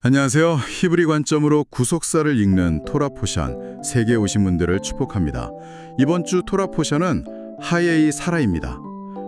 안녕하세요. 히브리 관점으로 구속사를 읽는 토라 포션 세계에 오신 분들을 축복합니다. 이번 주 토라 포션은 하예이 사라입니다.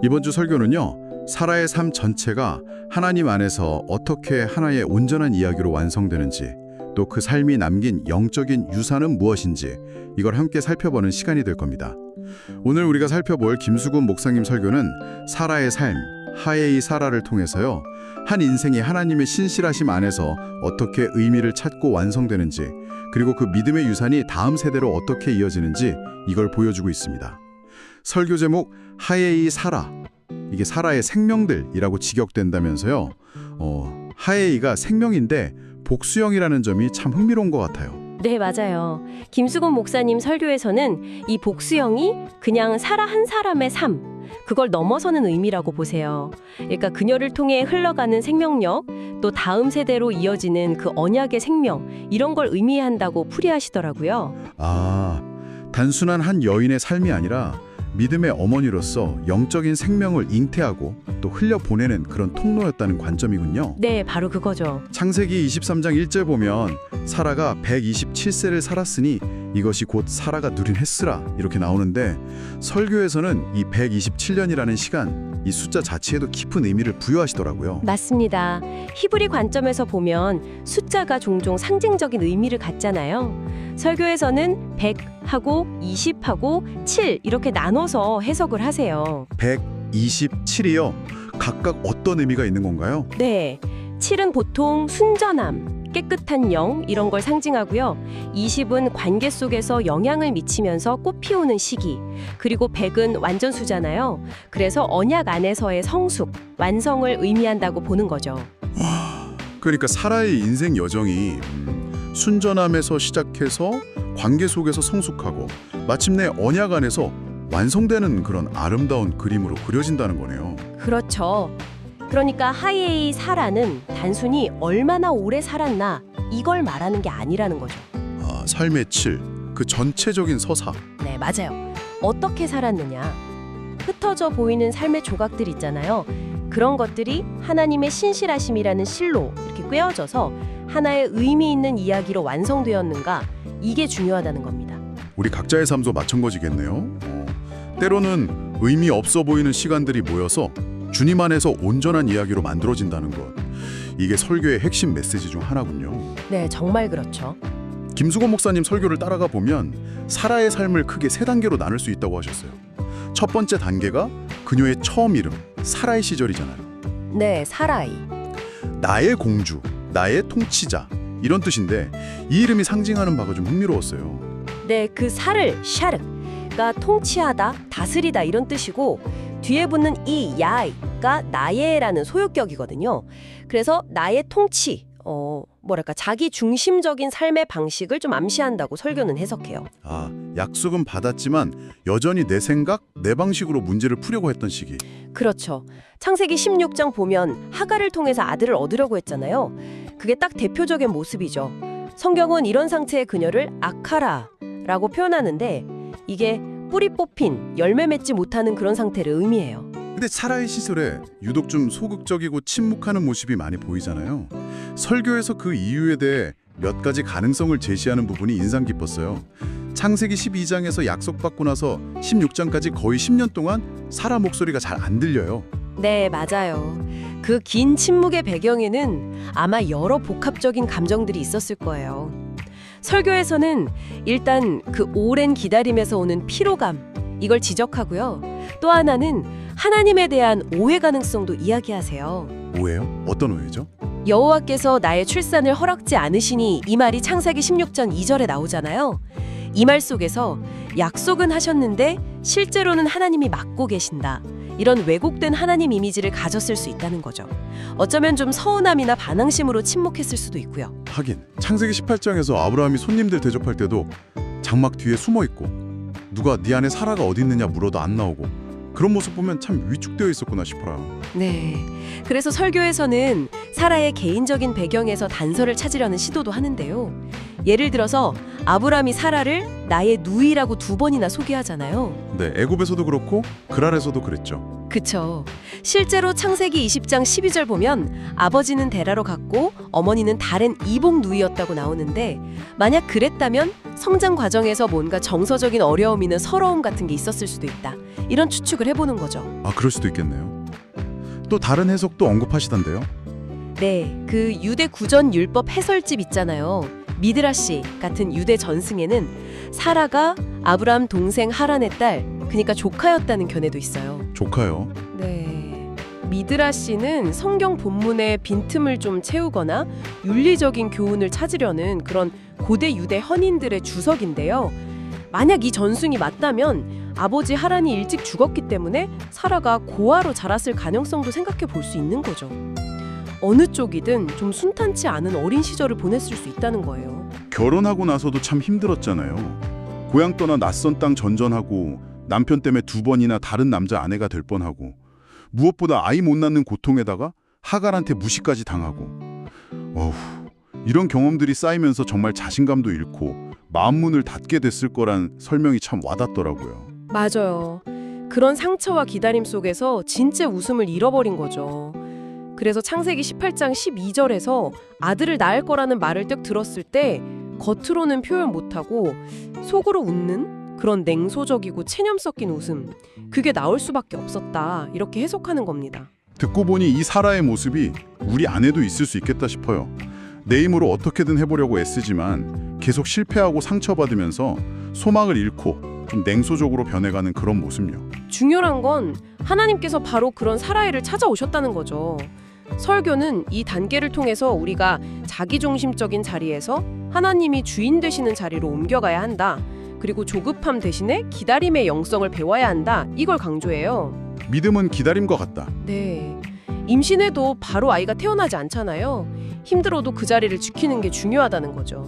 이번 주 설교는요, 사라의 삶 전체가 하나님 안에서 어떻게 하나의 온전한 이야기로 완성되는지, 또 그 삶이 남긴 영적인 유산은 무엇인지 이걸 함께 살펴보는 시간이 될 겁니다. 오늘 우리가 살펴볼 김수근 목사님 설교는 사라의 삶, 하예이 사라를 통해서요, 한 인생이 하나님의 신실하심 안에서 어떻게 의미를 찾고 완성되는지, 그리고 그 믿음의 유산이 다음 세대로 어떻게 이어지는지 이걸 보여주고 있습니다. 설교 제목 하예이 사라, 이게 사라의 생명들이라고 직역된다면서요. 하예이가 생명인데 복수형이라는 점이 참 흥미로운 것 같아요. 네, 맞아요. 김수곤 목사님 설교에서는 이 복수형이 그냥 사라 한 사람의 삶, 그걸 넘어서는 의미라고 보세요. 그러니까 그녀를 통해 흘러가는 생명력, 또 다음 세대로 이어지는 그 언약의 생명, 이런 걸 의미한다고 풀이하시더라고요. 아, 단순한 한 여인의 삶이 아니라 믿음의 어머니로서 영적인 생명을 잉태하고 또 흘려보내는 그런 통로였다는 관점이군요. 네, 바로 그거죠. 창세기 23장 1절 보면 사라가 127세를 살았으니 이것이 곧 사라가 누린 햇스라 이렇게 나오는데, 설교에서는 이 127년이라는 시간, 이 숫자 자체에도 깊은 의미를 부여하시더라고요. 맞습니다. 히브리 관점에서 보면 숫자가 종종 상징적인 의미를 갖잖아요. 설교에서는 100하고 20하고 7 이렇게 나눠서 해석을 하세요. 127이요? 각각 어떤 의미가 있는 건가요? 네, 7은 보통 순전함, 깨끗한 영 이런 걸 상징하고요. 20은 관계 속에서 영향을 미치면서 꽃 피우는 시기, 그리고 100은 완전수잖아요. 그래서 언약 안에서의 성숙, 완성을 의미한다고 보는 거죠. 그러니까 사라의 인생 여정이 순전함에서 시작해서 관계 속에서 성숙하고 마침내 언약 안에서 완성되는 그런 아름다운 그림으로 그려진다는 거네요. 그렇죠. 그러니까 하예이 사라는 단순히 얼마나 오래 살았나 이걸 말하는 게 아니라는 거죠. 아, 삶의 질, 그 전체적인 서사. 네, 맞아요. 어떻게 살았느냐. 흩어져 보이는 삶의 조각들 있잖아요. 그런 것들이 하나님의 신실하심이라는 실로 이렇게 꿰어져서 하나의 의미 있는 이야기로 완성되었는가, 이게 중요하다는 겁니다. 우리 각자의 삶도 마찬가지겠네요. 때로는 의미 없어 보이는 시간들이 모여서 주님 안에서 온전한 이야기로 만들어진다는 것. 이게 설교의 핵심 메시지 중 하나군요. 네, 정말 그렇죠. 김수건 목사님 설교를 따라가 보면 사라의 삶을 크게 세 단계로 나눌 수 있다고 하셨어요. 첫 번째 단계가 그녀의 처음 이름, 사라의 시절이잖아요. 네, 사라이. 나의 공주, 나의 통치자, 이런 뜻인데 이 이름이 상징하는 바가 좀 흥미로웠어요. 네, 그 사를, 샤르가 통치하다, 다스리다 이런 뜻이고, 뒤에 붙는 이 야이가 나의라는 소유격이거든요. 그래서 나의 통치, 자기 중심적인 삶의 방식을 좀 암시한다고 설교는 해석해요. 아, 약속은 받았지만 여전히 내 생각, 내 방식으로 문제를 풀려고 했던 시기. 그렇죠. 창세기 16장 보면 하갈을 통해서 아들을 얻으려고 했잖아요. 그게 딱 대표적인 모습이죠. 성경은 이런 상태의 그녀를 아카라라고 표현하는데, 이게 뿌리 뽑힌, 열매 맺지 못하는 그런 상태를 의미해요. 근데 사라의 시설에 유독 좀 소극적이고 침묵하는 모습이 많이 보이잖아요. 설교에서 그 이유에 대해 몇 가지 가능성을 제시하는 부분이 인상 깊었어요. 창세기 12장에서 약속받고 나서 16장까지 거의 10년 동안 사라 목소리가 잘 안 들려요. 네, 맞아요. 그 긴 침묵의 배경에는 아마 여러 복합적인 감정들이 있었을 거예요. 설교에서는 일단 그 오랜 기다림에서 오는 피로감, 이걸 지적하고요. 또 하나는 하나님에 대한 오해 가능성도 이야기하세요. 오해요? 어떤 오해죠? 여호와께서 나의 출산을 허락지 않으시니, 이 말이 창세기 16장 2절에 나오잖아요. 이 말 속에서 약속은 하셨는데 실제로는 하나님이 막고 계신다, 이런 왜곡된 하나님 이미지를 가졌을 수 있다는 거죠. 어쩌면 좀 서운함이나 반항심으로 침묵했을 수도 있고요. 하긴 창세기 18장에서 아브라함이 손님들 대접할 때도 장막 뒤에 숨어 있고 누가 네 안에 사라가 어디 있느냐 물어도 안 나오고, 그런 모습 보면 참 위축되어 있었구나 싶어요. 네, 그래서 설교에서는 사라의 개인적인 배경에서 단서를 찾으려는 시도도 하는데요. 예를 들어서 아브라함이 사라를 나의 누이라고 2번이나 소개하잖아요. 네, 애굽에서도 그렇고 그랄에서도 그랬죠. 그쵸. 실제로 창세기 20장 12절 보면 아버지는 데라로 갔고 어머니는 다른 이복 누이였다고 나오는데 만약 그랬다면 성장 과정에서 뭔가 정서적인 어려움이나 서러움 같은 게 있었을 수도 있다. 이런 추측을 해보는 거죠. 아, 그럴 수도 있겠네요. 또 다른 해석도 언급하시던데요. 네, 그 유대 구전 율법 해설집 있잖아요. 미드라시 같은 유대 전승에는 사라가 아브라함 동생 하란의 딸, 그러니까 조카였다는 견해도 있어요. 조카요? 네. 미드라시는 성경 본문의 빈틈을 좀 채우거나 윤리적인 교훈을 찾으려는 그런 고대 유대 헌인들의 주석인데요. 만약 이 전승이 맞다면 아버지 하란이 일찍 죽었기 때문에 사라가 고아로 자랐을 가능성도 생각해 볼 수 있는 거죠. 어느 쪽이든 좀 순탄치 않은 어린 시절을 보냈을 수 있다는 거예요. 결혼하고 나서도 참 힘들었잖아요. 고향 떠나 낯선 땅 전전하고 남편 때문에 2번이나 다른 남자 아내가 될 뻔하고 무엇보다 아이 못 낳는 고통에다가 하갈한테 무시까지 당하고 어후, 이런 경험들이 쌓이면서 정말 자신감도 잃고 마음 문을 닫게 됐을 거란 설명이 참 와닿더라고요. 맞아요. 그런 상처와 기다림 속에서 진짜 웃음을 잃어버린 거죠. 그래서 창세기 18장 12절에서 아들을 낳을 거라는 말을 딱 들었을 때 겉으로는 표현 못하고 속으로 웃는 그런 냉소적이고 체념 섞인 웃음, 그게 나올 수밖에 없었다, 이렇게 해석하는 겁니다. 듣고 보니 이 사라의 모습이 우리 안에도 있을 수 있겠다 싶어요. 내 힘으로 어떻게든 해보려고 애쓰지만 계속 실패하고 상처받으면서 소망을 잃고 좀 냉소적으로 변해가는 그런 모습요. 중요한 건 하나님께서 바로 그런 사라이를 찾아오셨다는 거죠. 설교는 이 단계를 통해서 우리가 자기중심적인 자리에서 하나님이 주인 되시는 자리로 옮겨가야 한다. 그리고 조급함 대신에 기다림의 영성을 배워야 한다. 이걸 강조해요. 믿음은 기다림과 같다. 네. 임신해도 바로 아이가 태어나지 않잖아요. 힘들어도 그 자리를 지키는 게 중요하다는 거죠.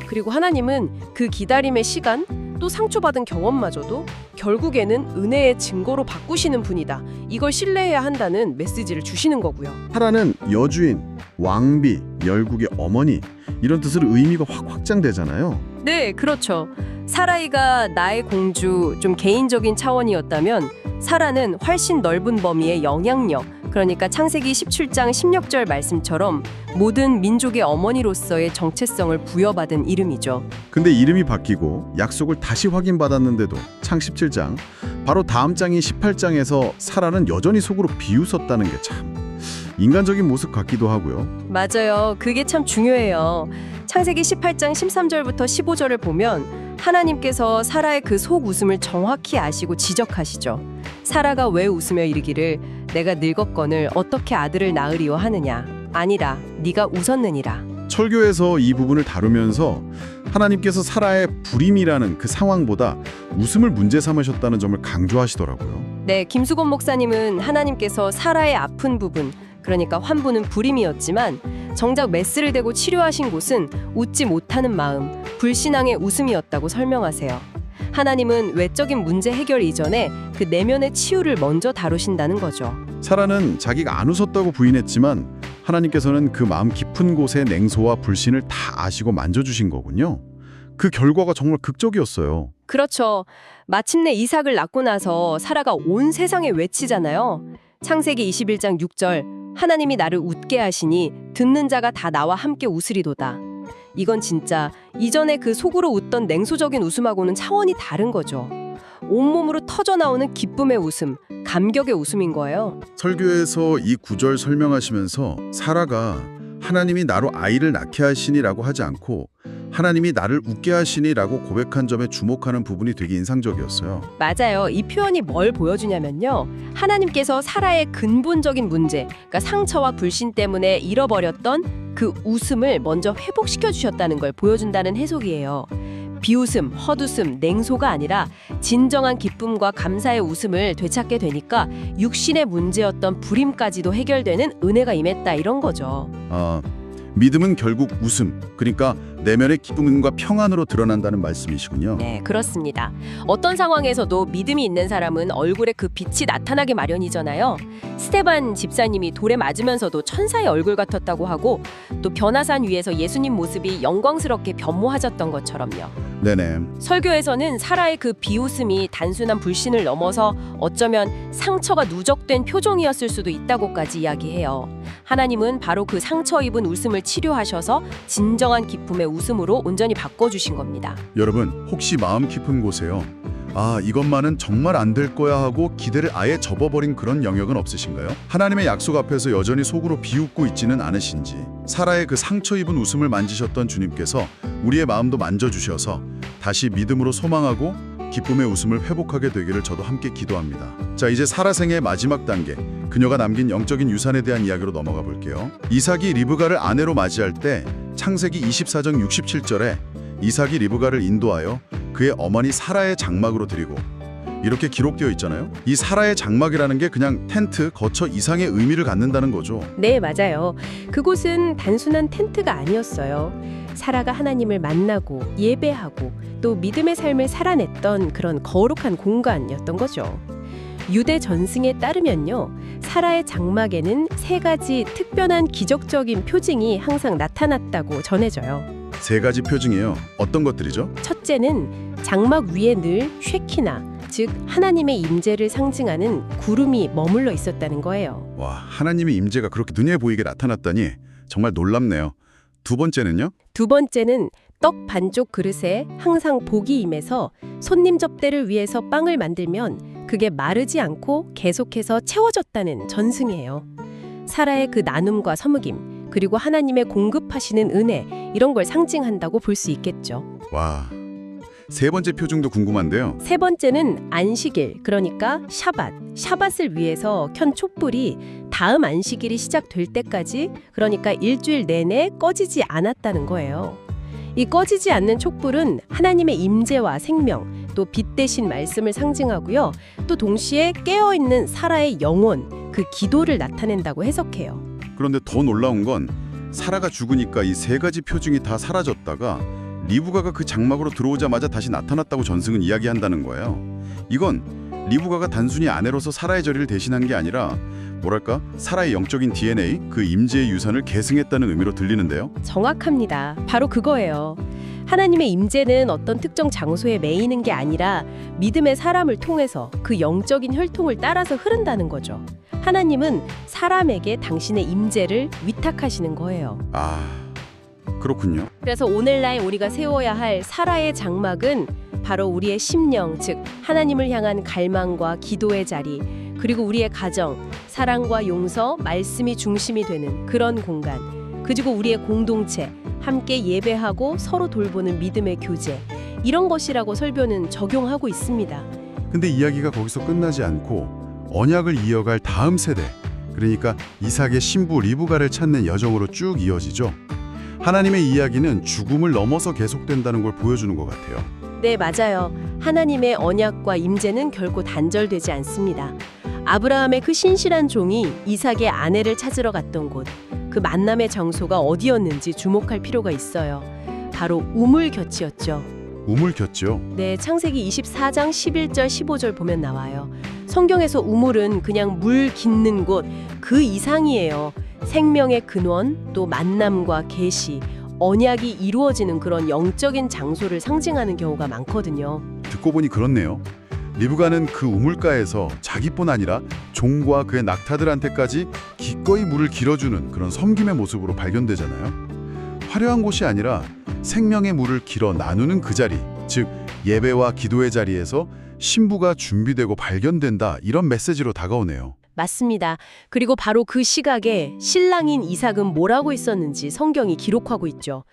그리고 하나님은 그 기다림의 시간, 또 상처받은 경험마저도 결국에는 은혜의 증거로 바꾸시는 분이다. 이걸 신뢰해야 한다는 메시지를 주시는 거고요. 사라는 여주인, 왕비, 열국의 어머니 이런 뜻으로 의미가 확 확장되잖아요. 네, 그렇죠. 사라이가 나의 공주, 좀 개인적인 차원이었다면 사라는 훨씬 넓은 범위의 영향력, 그러니까 창세기 17장 16절 말씀처럼 모든 민족의 어머니로서의 정체성을 부여받은 이름이죠. 근데 이름이 바뀌고 약속을 다시 확인받았는데도 창 17장, 바로 다음 장인 18장에서 사라는 여전히 속으로 비웃었다는 게 참 인간적인 모습 같기도 하고요. 맞아요. 그게 참 중요해요. 창세기 18장 13절부터 15절을 보면 하나님께서 사라의 그 속 웃음을 정확히 아시고 지적하시죠. 사라가 왜 웃으며 이르기를 내가 늙었거늘 어떻게 아들을 낳으리요 하느냐. 아니라 네가 웃었느니라. 철교에서 이 부분을 다루면서 하나님께서 사라의 불임이라는 그 상황보다 웃음을 문제 삼으셨다는 점을 강조하시더라고요. 네, 김수곤 목사님은 하나님께서 사라의 아픈 부분, 그러니까 환부는 불임이었지만 정작 메스를 대고 치료하신 곳은 웃지 못하는 마음, 불신앙의 웃음이었다고 설명하세요. 하나님은 외적인 문제 해결 이전에 그 내면의 치유를 먼저 다루신다는 거죠. 사라는 자기가 안 웃었다고 부인했지만 하나님께서는 그 마음 깊은 곳의 냉소와 불신을 다 아시고 만져주신 거군요. 그 결과가 정말 극적이었어요. 그렇죠. 마침내 이삭을 낳고 나서 사라가 온 세상에 외치잖아요. 창세기 21장 6절, 하나님이 나를 웃게 하시니 듣는 자가 다 나와 함께 웃으리도다. 이건 진짜 이전에 그 속으로 웃던 냉소적인 웃음하고는 차원이 다른 거죠. 온몸으로 터져나오는 기쁨의 웃음, 감격의 웃음인 거예요. 설교에서 이 구절 설명하시면서 사라가 하나님이 나로 아이를 낳게 하시니라고 하지 않고 하나님이 나를 웃게 하시니라고 고백한 점에 주목하는 부분이 되게 인상적이었어요. 맞아요. 이 표현이 뭘 보여주냐면요. 하나님께서 사라의 근본적인 문제, 그러니까 상처와 불신 때문에 잃어버렸던 그 웃음을 먼저 회복시켜 주셨다는 걸 보여준다는 해석이에요. 비웃음, 헛웃음, 냉소가 아니라 진정한 기쁨과 감사의 웃음을 되찾게 되니까 육신의 문제였던 불임까지도 해결되는 은혜가 임했다, 이런 거죠. 믿음은 결국 웃음, 그러니까 내면의 기쁨과 평안으로 드러난다는 말씀이시군요. 네, 그렇습니다. 어떤 상황에서도 믿음이 있는 사람은 얼굴에 그 빛이 나타나게 마련이잖아요. 스테반 집사님이 돌에 맞으면서도 천사의 얼굴 같았다고 하고 또 변화산 위에서 예수님 모습이 영광스럽게 변모하셨던 것처럼요. 네네. 설교에서는 사라의 그 비웃음이 단순한 불신을 넘어서 어쩌면 상처가 누적된 표정이었을 수도 있다고까지 이야기해요. 하나님은 바로 그 상처 입은 웃음을 치료하셔서 진정한 기쁨의 웃음으로 온전히 바꿔주신 겁니다. 여러분, 혹시 마음 깊은 곳에요, 아, 이것만은 정말 안 될 거야 하고 기대를 아예 접어버린 그런 영역은 없으신가요? 하나님의 약속 앞에서 여전히 속으로 비웃고 있지는 않으신지, 사라의 그 상처 입은 웃음을 만지셨던 주님께서 우리의 마음도 만져주셔서 다시 믿음으로 소망하고 기쁨의 웃음을 회복하게 되기를 저도 함께 기도합니다. 자, 이제 사라 생애의 마지막 단계, 그녀가 남긴 영적인 유산에 대한 이야기로 넘어가 볼게요. 이삭이 리브가를 아내로 맞이할 때 창세기 24장 67절에 이삭이 리브가를 인도하여 그의 어머니 사라의 장막으로 드리고, 이렇게 기록되어 있잖아요. 이 사라의 장막이라는 게 그냥 텐트, 거처 이상의 의미를 갖는다는 거죠. 네, 맞아요. 그곳은 단순한 텐트가 아니었어요. 사라가 하나님을 만나고 예배하고 또 믿음의 삶을 살아냈던 그런 거룩한 공간이었던 거죠. 유대 전승에 따르면요, 사라의 장막에는 3가지 특별한 기적적인 표징이 항상 나타났다고 전해져요. 3가지 표징이에요. 어떤 것들이죠? 첫째는 장막 위에 늘 쉐키나, 즉 하나님의 임재를 상징하는 구름이 머물러 있었다는 거예요. 와, 하나님의 임재가 그렇게 눈에 보이게 나타났다니 정말 놀랍네요. 2번째는요? 2번째는 떡 반쪽 그릇에 항상 복이 임해서 손님 접대를 위해서 빵을 만들면 그게 마르지 않고 계속해서 채워졌다는 전승이에요. 사라의 그 나눔과 서묵임, 그리고 하나님의 공급하시는 은혜, 이런 걸 상징한다고 볼 수 있겠죠. 와, 3번째 표징도 궁금한데요. 3번째는 안식일, 그러니까 샤밧을 위해서 켠 촛불이 다음 안식일이 시작될 때까지, 그러니까 일주일 내내 꺼지지 않았다는 거예요. 이 꺼지지 않는 촛불은 하나님의 임재와 생명, 또 빛 대신 말씀을 상징하고요. 또 동시에 깨어있는 사라의 영혼, 그 기도를 나타낸다고 해석해요. 그런데 더 놀라운 건 사라가 죽으니까 이 3가지 표징이 다 사라졌다가 리브가가 그 장막으로 들어오자마자 다시 나타났다고 전승은 이야기한다는 거예요. 이건 리브가가 단순히 아내로서 사라의 자리를 대신한 게 아니라 뭐랄까, 사라의 영적인 DNA, 그 임재의 유산을 계승했다는 의미로 들리는데요. 정확합니다. 바로 그거예요. 하나님의 임재는 어떤 특정 장소에 매이는 게 아니라 믿음의 사람을 통해서 그 영적인 혈통을 따라서 흐른다는 거죠. 하나님은 사람에게 당신의 임재를 위탁하시는 거예요. 아, 그렇군요. 그래서 오늘날 우리가 세워야 할 사라의 장막은 바로 우리의 심령, 즉 하나님을 향한 갈망과 기도의 자리, 그리고 우리의 가정, 사랑과 용서, 말씀이 중심이 되는 그런 공간, 그리고 우리의 공동체, 함께 예배하고 서로 돌보는 믿음의 교제, 이런 것이라고 설교는 적용하고 있습니다. 근데 이야기가 거기서 끝나지 않고 언약을 이어갈 다음 세대, 그러니까 이삭의 신부 리브가를 찾는 여정으로 쭉 이어지죠. 하나님의 이야기는 죽음을 넘어서 계속된다는 걸 보여주는 것 같아요. 네, 맞아요. 하나님의 언약과 임재는 결코 단절되지 않습니다. 아브라함의 그 신실한 종이 이삭의 아내를 찾으러 갔던 곳, 그 만남의 장소가 어디였는지 주목할 필요가 있어요. 바로 우물곁이었죠. 우물곁이요? 네, 창세기 24장 11절 15절 보면 나와요. 성경에서 우물은 그냥 물 깃는 곳, 그 이상이에요. 생명의 근원, 또 만남과 계시, 언약이 이루어지는 그런 영적인 장소를 상징하는 경우가 많거든요. 듣고 보니 그렇네요. 리브가는 그 우물가에서 자기뿐 아니라 종과 그의 낙타들한테까지 기꺼이 물을 길어주는 그런 섬김의 모습으로 발견되잖아요. 화려한 곳이 아니라 생명의 물을 길어 나누는 그 자리, 즉 예배와 기도의 자리에서 신부가 준비되고 발견된다, 이런 메시지로 다가오네요. 맞습니다. 그리고 바로 그 시각에 신랑인 이삭은 뭘 하고 있었는지 성경이 기록하고 있죠.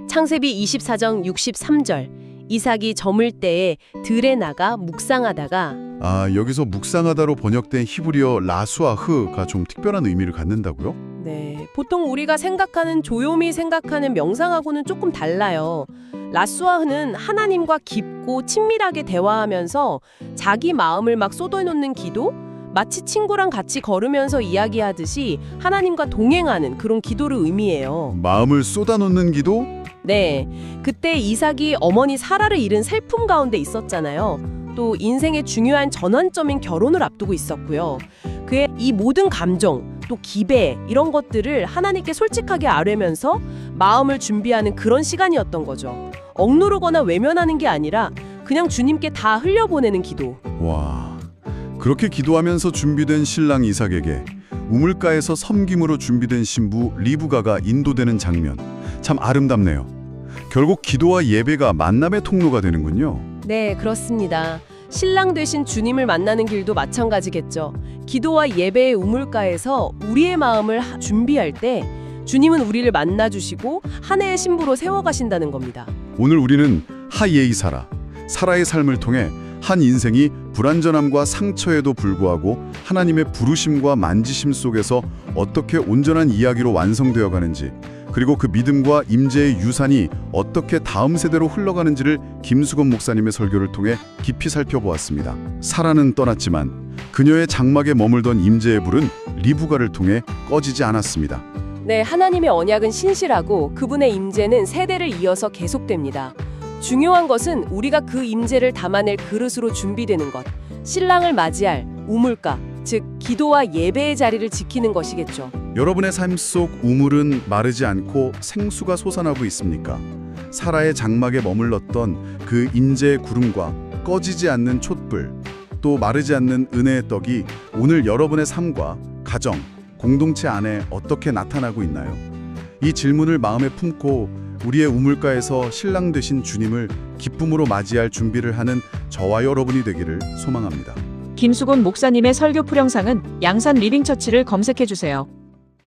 창세기 24장 63절, 이삭이 저물 때에 들에 나가 묵상하다가, 아, 여기서 묵상하다로 번역된 히브리어 라수아흐가 좀 특별한 의미를 갖는다고요? 네, 보통 우리가 생각하는 조용히 생각하는 명상하고는 조금 달라요. 라수아흐는 하나님과 깊고 친밀하게 대화하면서 자기 마음을 막 쏟아놓는 기도? 마치 친구랑 같이 걸으면서 이야기하듯이 하나님과 동행하는 그런 기도를 의미해요. 마음을 쏟아놓는 기도? 네, 그때 이삭이 어머니 사라를 잃은 슬픔 가운데 있었잖아요. 또 인생의 중요한 전환점인 결혼을 앞두고 있었고요. 그의 이 모든 감정, 또 기배 이런 것들을 하나님께 솔직하게 아뢰면서 마음을 준비하는 그런 시간이었던 거죠. 억누르거나 외면하는 게 아니라 그냥 주님께 다 흘려보내는 기도. 와, 그렇게 기도하면서 준비된 신랑 이삭에게 우물가에서 섬김으로 준비된 신부 리브가가 인도되는 장면, 참 아름답네요. 결국 기도와 예배가 만남의 통로가 되는군요. 네, 그렇습니다. 신랑 되신 주님을 만나는 길도 마찬가지겠죠. 기도와 예배의 우물가에서 우리의 마음을 준비할 때 주님은 우리를 만나주시고 한 해의 신부로 세워가신다는 겁니다. 오늘 우리는 하예이 사라의 삶을 통해 한 인생이 불완전함과 상처에도 불구하고 하나님의 부르심과 만지심 속에서 어떻게 온전한 이야기로 완성되어 가는지, 그리고 그 믿음과 임재의 유산이 어떻게 다음 세대로 흘러가는지를 김수건 목사님의 설교를 통해 깊이 살펴보았습니다. 사라는 떠났지만 그녀의 장막에 머물던 임재의 불은 리브가를 통해 꺼지지 않았습니다. 네, 하나님의 언약은 신실하고 그분의 임재는 세대를 이어서 계속됩니다. 중요한 것은 우리가 그 임재를 담아낼 그릇으로 준비되는 것, 신랑을 맞이할 우물가, 즉 기도와 예배의 자리를 지키는 것이겠죠. 여러분의 삶 속 우물은 마르지 않고 생수가 솟아나고 있습니까? 사라의 장막에 머물렀던 그 임재의 구름과 꺼지지 않는 촛불, 또 마르지 않는 은혜의 떡이 오늘 여러분의 삶과 가정, 공동체 안에 어떻게 나타나고 있나요? 이 질문을 마음에 품고 우리의 우물가에서 신랑 되신 주님을 기쁨으로 맞이할 준비를 하는 저와 여러분이 되기를 소망합니다. 김수곤 목사님의 설교 풀영상은 양산 리빙처치를 검색해 주세요.